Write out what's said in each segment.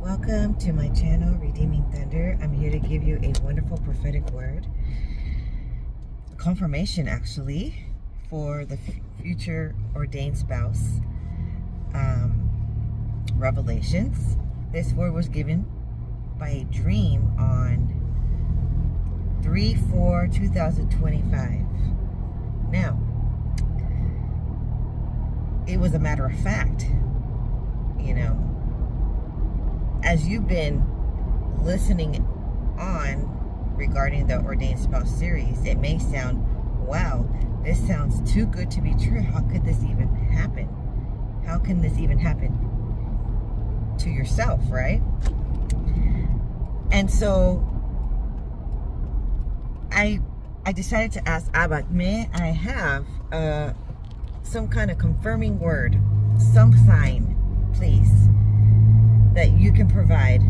Welcome to my channel, Redeeming Thunder. I'm here to give you a wonderful prophetic word, a confirmation actually, for the future ordained spouse. Revelations. This word was given by a dream on 3/4/2025. Now, it was a matter of fact, as you've been listening on regarding the Ordained Spouse Series, it may sound, wow, this sounds too good to be true. How could this even happen? How can this even happen to yourself, right? And so I decided to ask Abba, may I have some kind of confirming word, some sign, please, that you can provide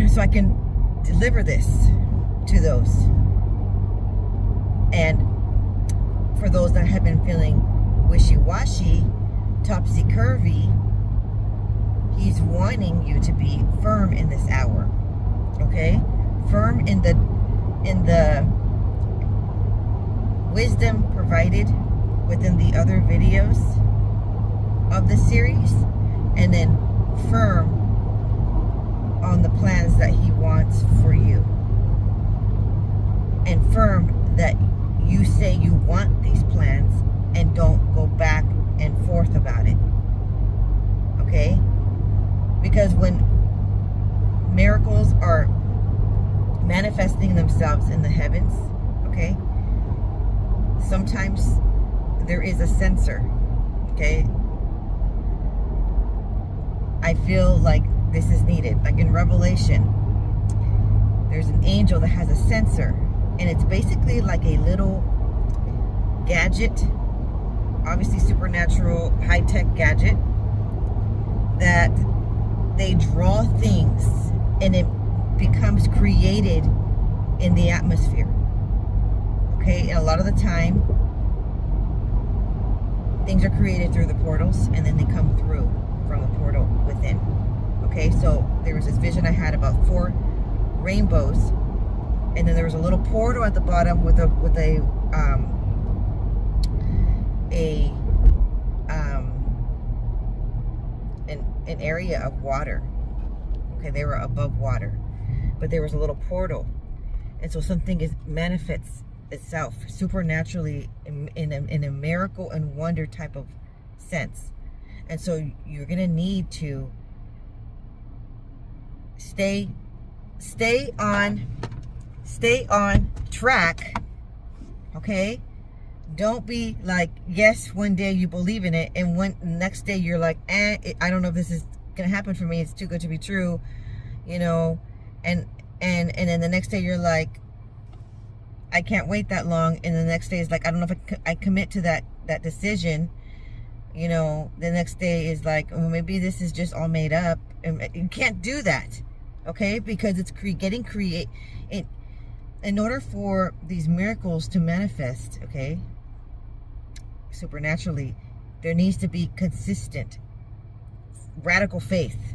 so I can deliver this to those. And for those that have been feeling wishy-washy, topsy-turvy, he's wanting you to be firm in this hour, okay? Firm in the wisdom provided within the other videos of the series, and then firm on the plans that he wants for you, and firm that you say you want these plans and don't go back and forth about it, okay? Because when miracles are manifesting themselves in the heavens, okay, sometimes there is a censor, okay? I feel like this is needed. Like in Revelation, there's an angel that has a censer, and it's basically like a little gadget, obviously supernatural, high-tech gadget, that they draw things and it becomes created in the atmosphere. Okay, and a lot of the time, things are created through the portals, and then they come through from the portal within. Okay, so there was this vision I had about 4 rainbows, and then there was a little portal at the bottom with an area of water. Okay, they were above water, but there was a little portal, and so something manifests itself supernaturally in a miracle and wonder type of sense. And so you're gonna need to stay on track, okay? Don't be like, yes, one day you believe in it, and next day you're like, I don't know if this is gonna happen for me. It's too good to be true, and then the next day you're like, I can't wait that long, and the next day is like, I don't know if I commit to that decision. The next day is like, well, maybe this is just all made up. And you can't do that, okay? Because it's in order for these miracles to manifest, okay, supernaturally, there needs to be consistent, radical faith,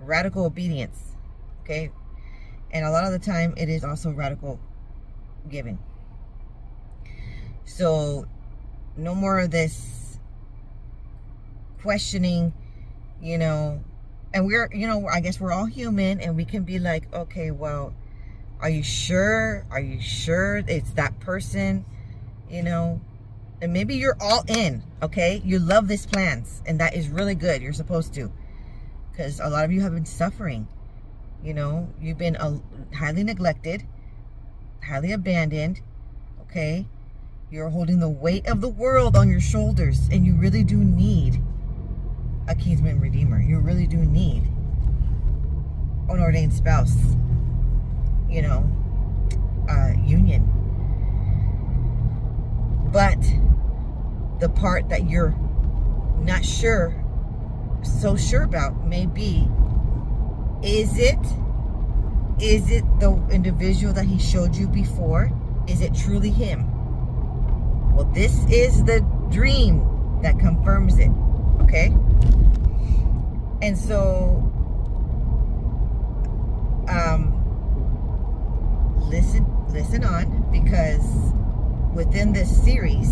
radical obedience, okay? And a lot of the time, it is also radical giving. So, no more of this questioning, and we're, I guess we're all human, and we can be like, okay, well, are you sure it's that person, and maybe you're all in, okay? You love these plans, and that is really good. You're supposed to, because a lot of you have been suffering. You've been highly neglected, highly abandoned, okay? You're holding the weight of the world on your shoulders, and you really do need a kinsman redeemer. You really do need an ordained spouse, union. But the part that you're not so sure about may be, is it the individual that he showed you before? Is it truly him? Well, this is the dream that confirms it, okay? And so, listen on, because within this series,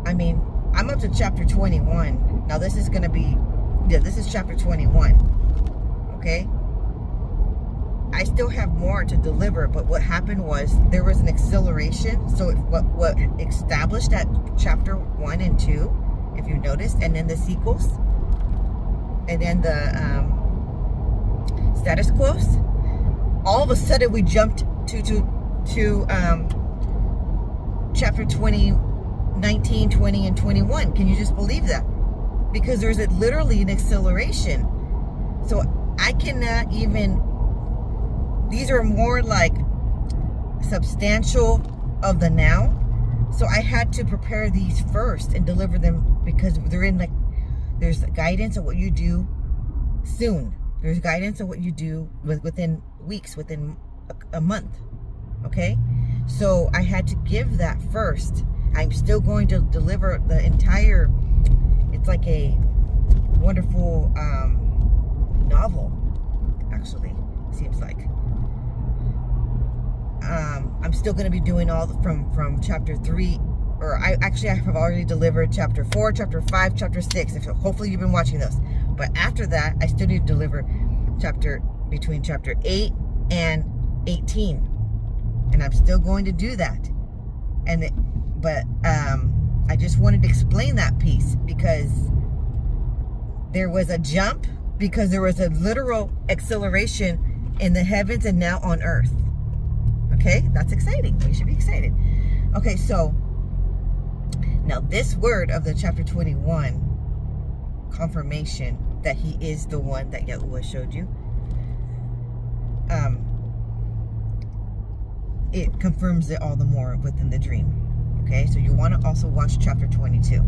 I mean, I'm up to chapter 21. Now this is going to be, this is chapter 21. Okay? I still have more to deliver, but what happened was there was an acceleration. So what established at chapter 1 and 2, if you noticed, and then the sequels, and then the status quos, all of a sudden we jumped to chapter 20, 19, 20, and 21. Can you just believe that? Because there's literally an acceleration. So I cannot even, these are more like substantial of the now. So I had to prepare these first and deliver them, because they're in like, there's guidance of what you do soon. There's guidance of what you do within weeks, within a month. Okay? So I had to give that first. I'm still going to deliver the entire, it's like a wonderful novel, actually, seems like. I'm still going to be doing all from chapter 3, or I have already delivered chapter 4, chapter 5, chapter 6. Hopefully you've been watching those. But after that, I still need to deliver between chapter 8 and 18. And I'm still going to do that. But I just wanted to explain that piece, because there was a jump, because there was a literal acceleration in the heavens and now on earth. Okay, that's exciting. We should be excited. Okay, so now this word of the chapter 21, confirmation that he is the one that Yahuah showed you, it confirms it all the more within the dream. Okay, so you want to also watch chapter 22.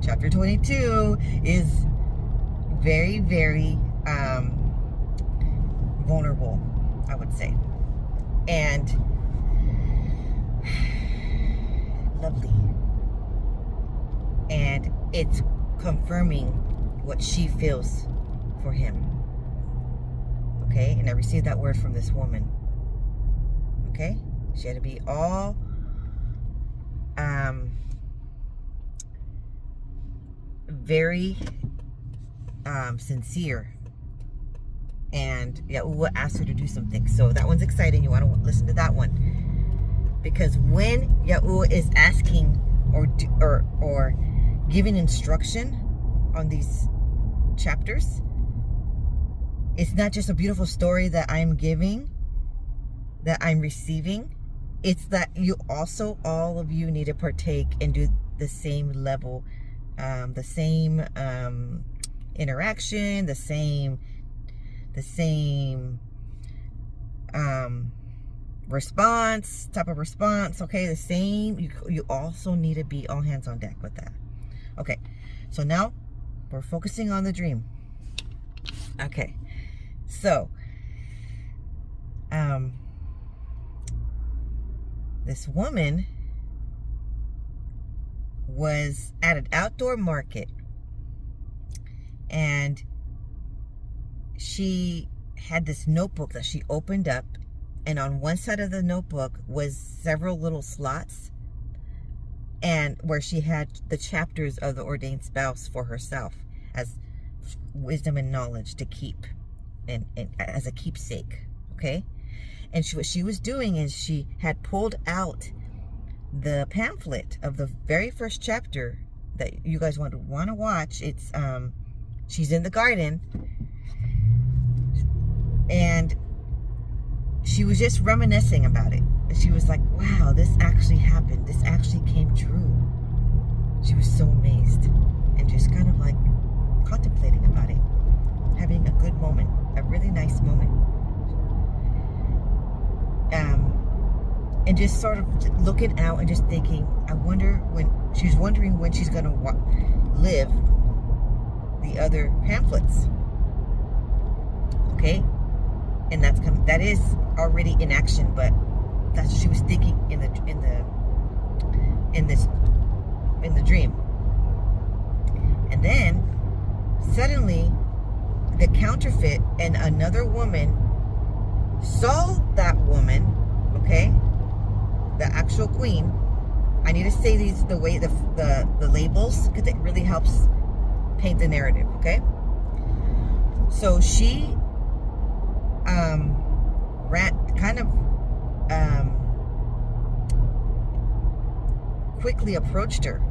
Chapter 22 is very, very vulnerable, I would say. And lovely. And it's confirming what she feels for him. Okay? And I received that word from this woman. Okay? She had to be all very sincere. And Yahuah asked her to do something. So that one's exciting. You want to listen to that one. Because when Yahuah is asking or giving instruction on these chapters, it's not just a beautiful story that I'm giving, that I'm receiving. It's that you also, all of you, need to partake and do the same level, the same interaction, the same response, type of response. Okay, the same. You also need to be all hands on deck with that. Okay, so now we're focusing on the dream. Okay, so this woman was at an outdoor market, and she had this notebook that she opened up, and on one side of the notebook was several little slots, and where she had the chapters of the ordained spouse for herself as wisdom and knowledge to keep, and as a keepsake. Okay, and what she was doing is she had pulled out the pamphlet of the very first chapter that you guys want to watch. It's she's in the garden, and she was just reminiscing about it. And she was like, wow, this actually happened. This actually came true. She was so amazed and just kind of like contemplating about it, having a good moment, a really nice moment. And just sort of looking out and just thinking, I wonder when, she's wondering when she's going to live the other pamphlets. Okay? And that is already in action, but that's what she was thinking in the dream. And then suddenly the counterfeit and another woman saw that woman, okay, the actual queen. I need to say these the way the labels, because it really helps paint the narrative, okay? So she quickly approached her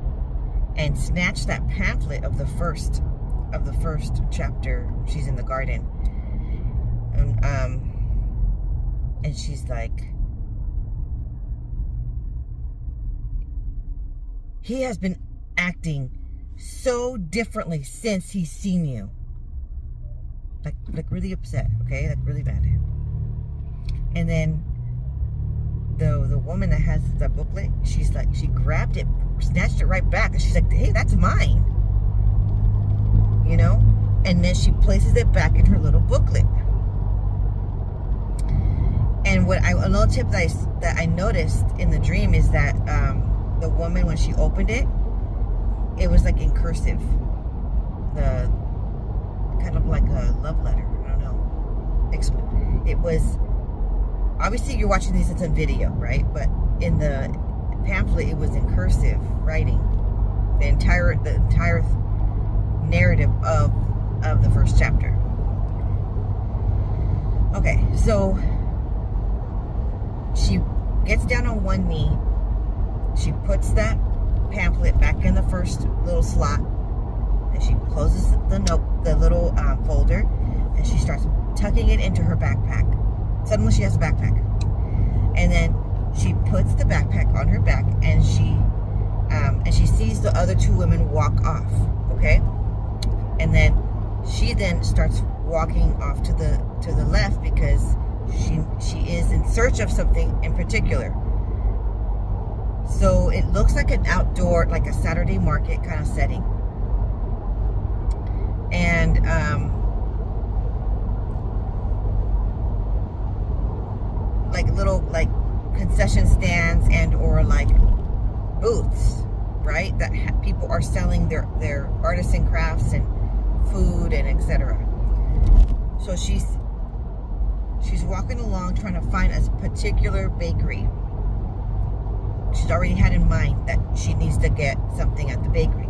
and snatched that pamphlet of the first chapter. She's in the garden, and she's like, he has been acting so differently since he's seen you. Like really upset, okay? Like really bad. And then the woman that has the booklet, she's like, she grabbed it, snatched it right back, and she's like, hey, that's mine. You know? And then she places it back in her little booklet. And a little tip that I noticed in the dream is that the woman, when she opened it, it was like in cursive. The kind of like a love letter. I don't know. It was, obviously you're watching this, it's a video, right? But in the pamphlet, it was in cursive writing. The entire narrative of the first chapter. Okay, so she gets down on one knee. She puts that pamphlet back in the first little slot, and she closes the little folder, and she starts tucking it into her backpack. Suddenly she has a backpack, and then she puts the backpack on her back, and she sees the other two women walk off. Okay, and then she starts walking off to the left, because she is in search of something in particular. So it looks like an outdoor, like a Saturday market kind of setting. And like little like concession stands and or like booths, right? That people are selling their artisan crafts and food and etc. So she's walking along trying to find a particular bakery. She's already had in mind that she needs to get something at the bakery.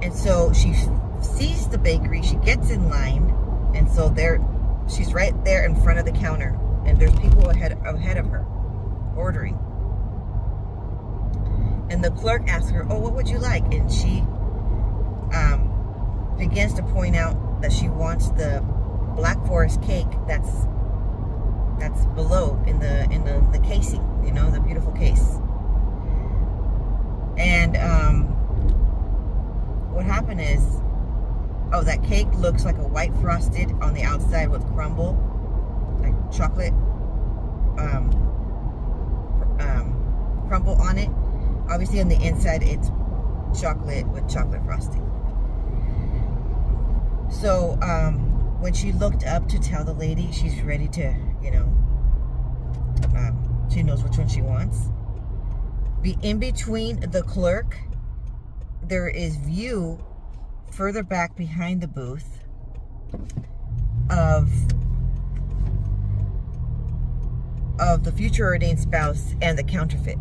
And so she sees the bakery, she gets in line, and so she's right there in front of the counter, and there's people ahead of her ordering. And the clerk asks her, oh, what would you like? And she begins to point out that she wants the Black Forest cake that's below in the casing, you know, the beautiful case. And what happened is, that cake looks like a white frosted on the outside with crumble, like chocolate crumble on it. Obviously on the inside it's chocolate with chocolate frosting. So when she looked up to tell the lady she's ready to, you know, she knows which one she wants. In between the clerk, there is view further back behind the booth of the future ordained spouse and the counterfeit.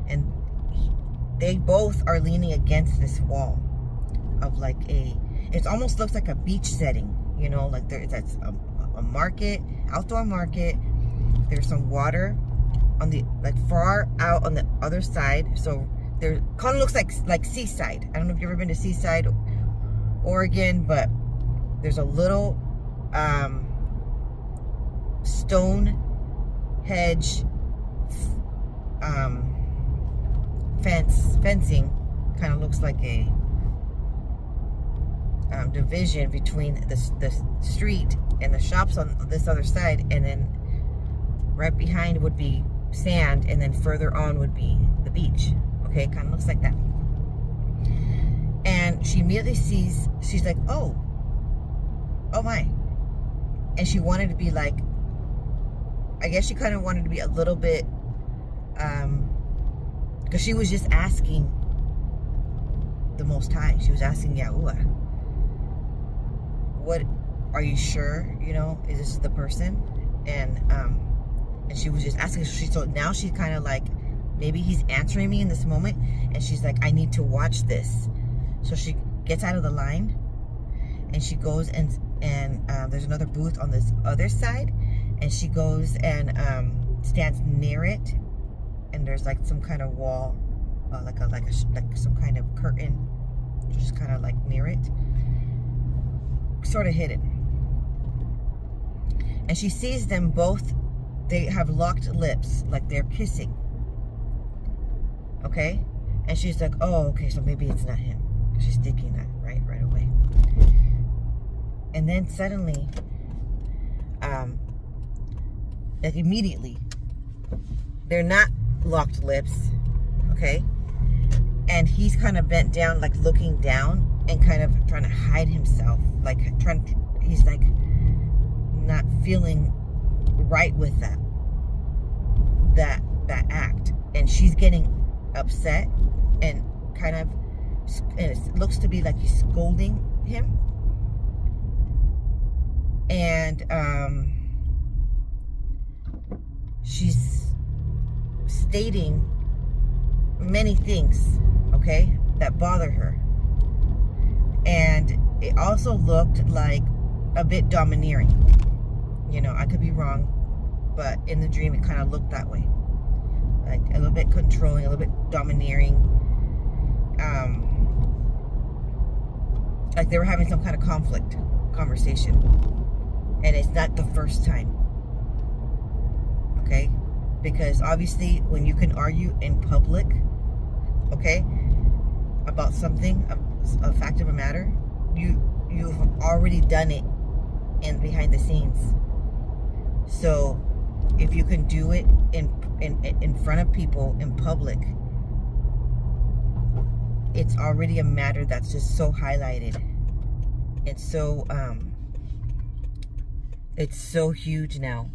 And they both are leaning against this wall of like it almost looks like a beach setting, you know, like that's a market, outdoor market. There's some water on the far out on the other side. So there kind of looks like seaside. I don't know if you've ever been to Seaside, Oregon, but there's a little stone hedge fencing, kind of looks like a division between the street and the shops on this other side, and then right behind would be sand, and then further on would be the beach. Okay, kind of looks like that. And she immediately sees, she's like, oh my. And she wanted to be like, I guess she kind of wanted to be a little bit, because she was just asking the Most High. She was asking Yahuah, what, are you sure, you know, is this the person? And she was just asking. So now she's kind of like, maybe he's answering me in this moment, and she's like, I need to watch this. So she gets out of the line, and she goes and there's another booth on this other side, and she goes and stands near it, and there's like some kind of wall, like some kind of curtain, just kind of like near it, sort of hidden. And she sees them both. They have locked lips, like they're kissing. Okay? And she's like, oh, okay, so maybe it's not him. She's thinking that right away. And then suddenly, like immediately, they're not locked lips, okay? And he's kind of bent down, like looking down and kind of trying to hide himself. Like he's like not feeling right with that act. And she's getting upset and kind of, and it looks to be like he's scolding him. And she's stating many things, okay, that bother her. And it also looked like a bit domineering. You know, I could be wrong, but in the dream it kind of looked that way. Like a little bit controlling, a little bit domineering. Like they were having some kind of conversation. And it's not the first time. Okay? Because obviously when you can argue in public, okay, about something, a fact of a matter, you've already done it in behind the scenes. So if you can do it in front of people in public, it's already a matter that's just so highlighted. It's so huge now.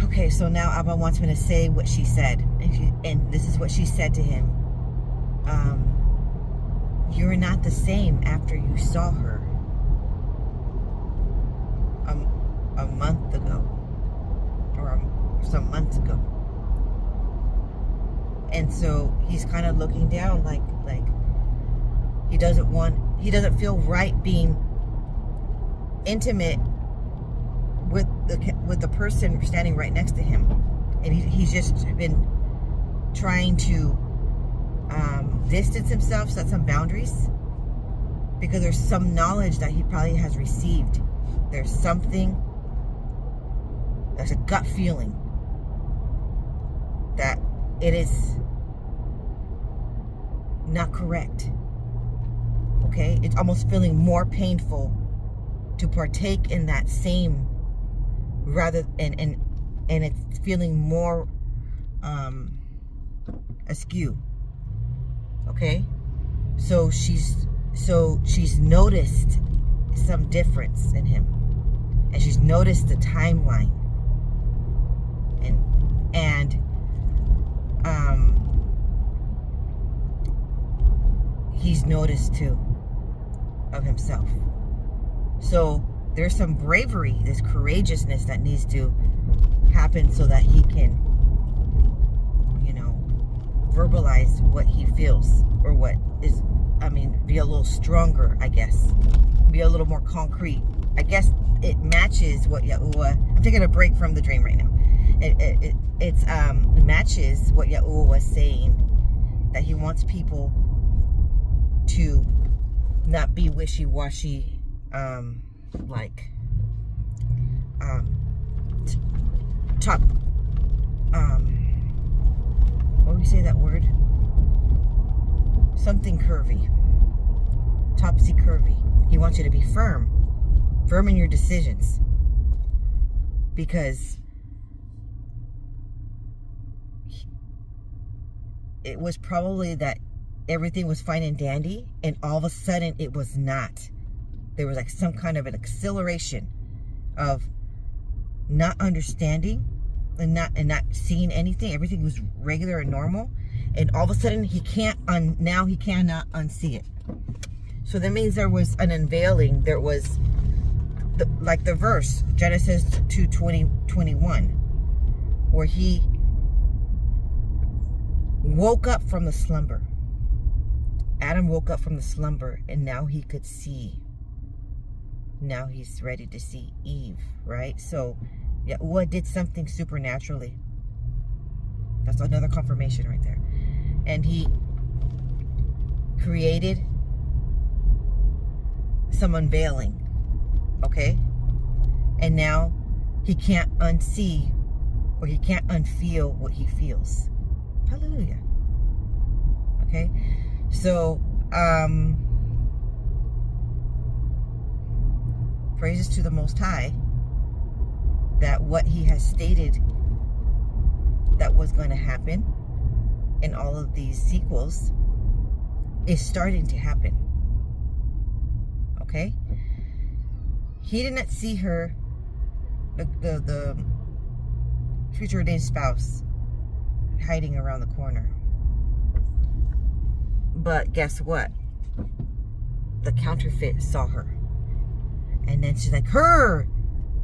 Okay, so now Abba wants me to say what she said. And this is what she said to him. You're not the same after you saw her a month ago. Or some months ago. And so he's kind of looking down like he doesn't feel right being intimate with the person standing right next to him. And he's just been trying to distance himself, set some boundaries, because there's some knowledge that he probably has received. There's something, there's a gut feeling that it is not correct. Okay? It's almost feeling more painful to partake in that same, rather, and it's feeling more askew. Okay? So she's noticed some difference in him. And she's noticed the timeline. And he's noticed too of himself. So there's some bravery, this courageousness that needs to happen so that he can, you know, verbalize what he feels, or what is, be a little stronger, I guess. Be a little more concrete. I guess it matches what Yahuah, I'm taking a break from the dream right now. It matches what Yahuah was saying, that he wants people to not be wishy-washy, top, what do we say that word? Something curvy. Topsy-curvy. He wants you to be firm in your decisions, because it was probably that everything was fine and dandy, and all of a sudden it was not. There was like some kind of an acceleration of not understanding and not seeing anything. Everything was regular and normal, And all of a sudden, he now he cannot unsee it. So that means there was an unveiling. There was, like the verse, Genesis 2:21, where he woke up from the slumber. Adam woke up from the slumber, and now he could see. Now he's ready to see Eve, right? So, Yahuah did something supernaturally. That's another confirmation right there. And he created some unveiling, okay? And now he can't unsee, or he can't unfeel what he feels. Hallelujah. Okay? So, praises to the Most High that what he has stated that was going to happen in all of these sequels is starting to happen. Okay? He did not see her, the future ordained spouse, hiding around the corner. But guess what? The counterfeit saw her. And then she's like,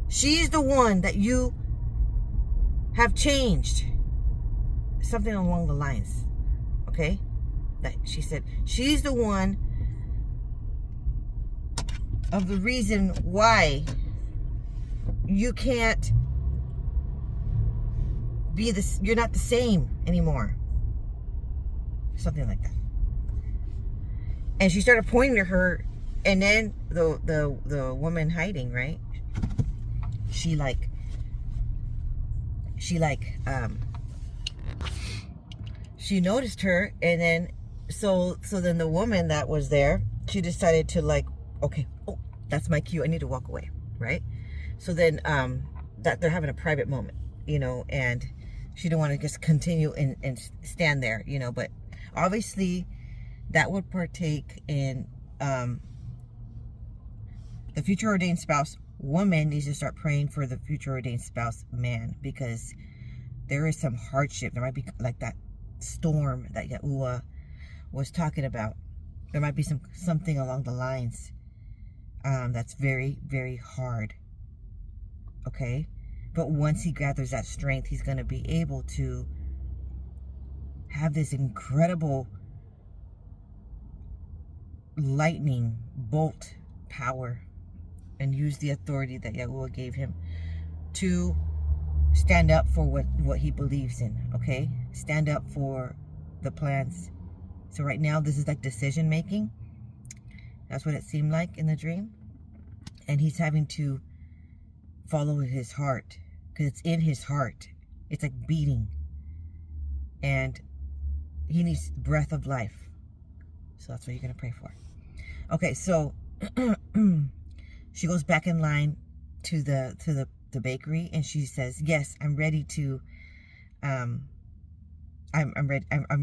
she's the one that you have changed. Something along the lines. Okay? That she said, she's the one of the reason why you can't be this, you're not the same anymore. Something like that. And she started pointing to her, and then the woman hiding, right? She noticed her, and then so then the woman that was there, she decided to like, okay, oh, that's my cue, I need to walk away, right? So then that they're having a private moment, you know, and she didn't want to just continue and stand there, you know, but obviously that would partake in the future ordained spouse woman needs to start praying for the future ordained spouse man, because there is some hardship. There might be like that storm that Yahuah was talking about. There might be something along the lines that's very, very hard. Okay? But once he gathers that strength, he's going to be able to have this incredible lightning bolt power and use the authority that Yahuah gave him to stand up for what he believes in. Okay? Stand up for the plans. So right now, this is like decision making. That's what it seemed like in the dream. And he's having to follow his heart, because it's in his heart. It's like beating. And he needs breath of life. So that's what you're going to pray for. Okay, so she goes back in line to the bakery, and she says, "Yes, I'm ready to I'm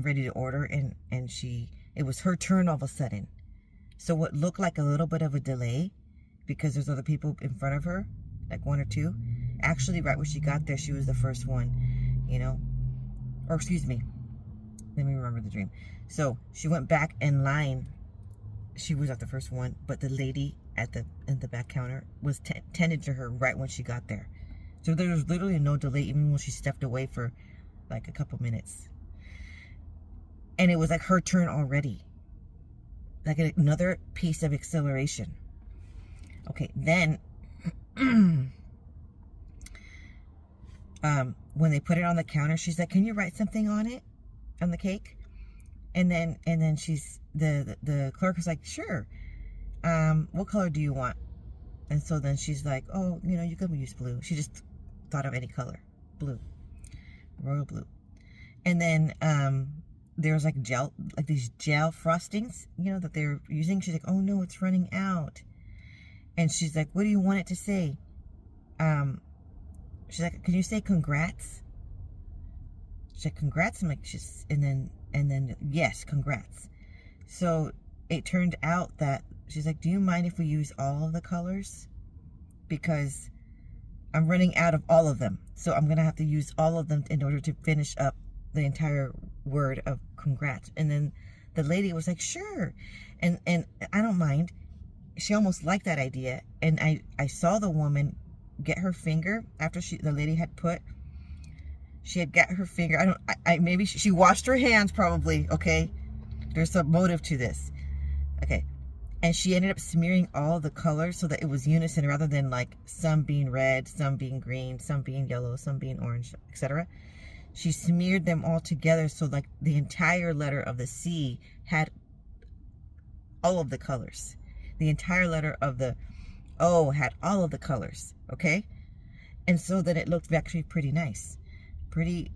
ready to order." And it was her turn all of a sudden. So what looked like a little bit of a delay, because there's other people in front of her, like one or two, actually right when she got there, she was the first one, you know. Or excuse me, let me remember the dream. So she went back in line. She was not the first one, but the lady at the back counter was tended to her right when she got there. So there was literally no delay, even when she stepped away for like a couple minutes. And it was like her turn already. Like another piece of acceleration. Okay, then when they put it on the counter, she's like, "Can you write something on it, on the cake?" And then she's the clerk is like, "Sure. What color do you want?" And so then she's like, "Oh, you know, you can use blue." She just thought of any color, blue, royal blue. And then there's like these gel frostings, you know, that they're using. She's like, "Oh no, it's running out." And she's like, "What do you want it to say?" She's like, "Can you say congrats?" She's like, "Congrats." I'm like, and then yes, congrats. So it turned out that she's like, "Do you mind if we use all of the colors? Because I'm running out of all of them. So I'm going to have to use all of them in order to finish up the entire word of congrats. And then the lady was like, sure. And I don't mind. She almost liked that idea. And I saw the woman get her finger after the lady had put, she had got her finger. Maybe she washed her hands probably. Okay. There's some motive to this. Okay. And she ended up smearing all the colors so that it was unison rather than like some being red, some being green, some being yellow, some being orange, etc. She smeared them all together so like the entire letter of the C had all of the colors. The entire letter of the O had all of the colors, okay? And so that it looked actually pretty nice. Pretty,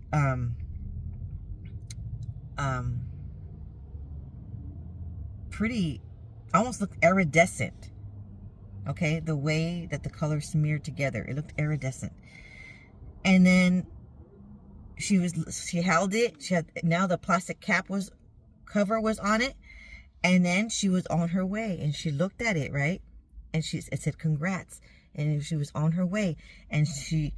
pretty, almost looked iridescent, okay? The way that the colors smeared together, it looked iridescent. And then she held it. She had, now the plastic cover was on it. And then she was on her way and she looked at it, right? And it said, congrats. And she was on her way. And she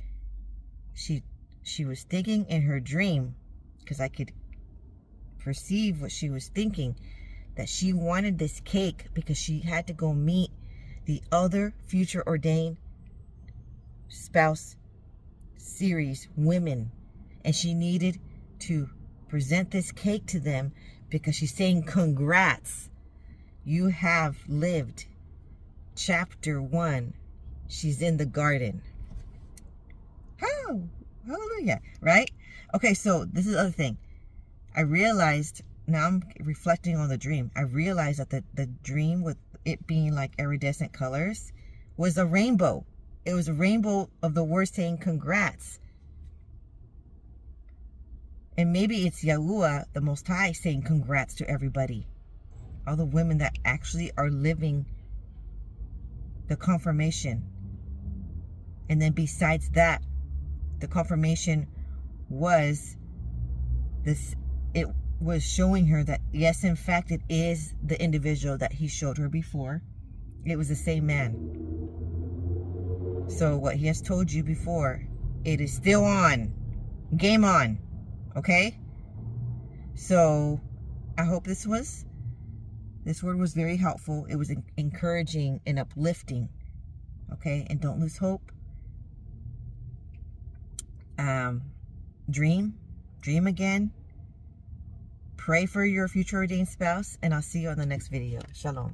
was thinking in her dream, because I could perceive what she was thinking, that she wanted this cake because she had to go meet the other future ordained spouse series women. And she needed to present this cake to them because she's saying, congrats, you have lived chapter 1. She's in the garden. Oh, hallelujah, right? Okay, so this is the other thing. I realized, now I'm reflecting on the dream, I realized that the dream with it being like iridescent colors was a rainbow. It was a rainbow of the word saying congrats. And maybe it's Yahuah, the Most High, saying congrats to everybody. All the women that actually are living the confirmation. And then besides that, the confirmation was this, it was showing her that, yes, in fact, it is the individual that he showed her before. It was the same man. So what he has told you before, it is still on. Game on. Okay? So I hope this word was very helpful. It was encouraging and uplifting. Okay? And don't lose hope. Dream again. Pray for your future ordained spouse, and I'll see you on the next video. Shalom.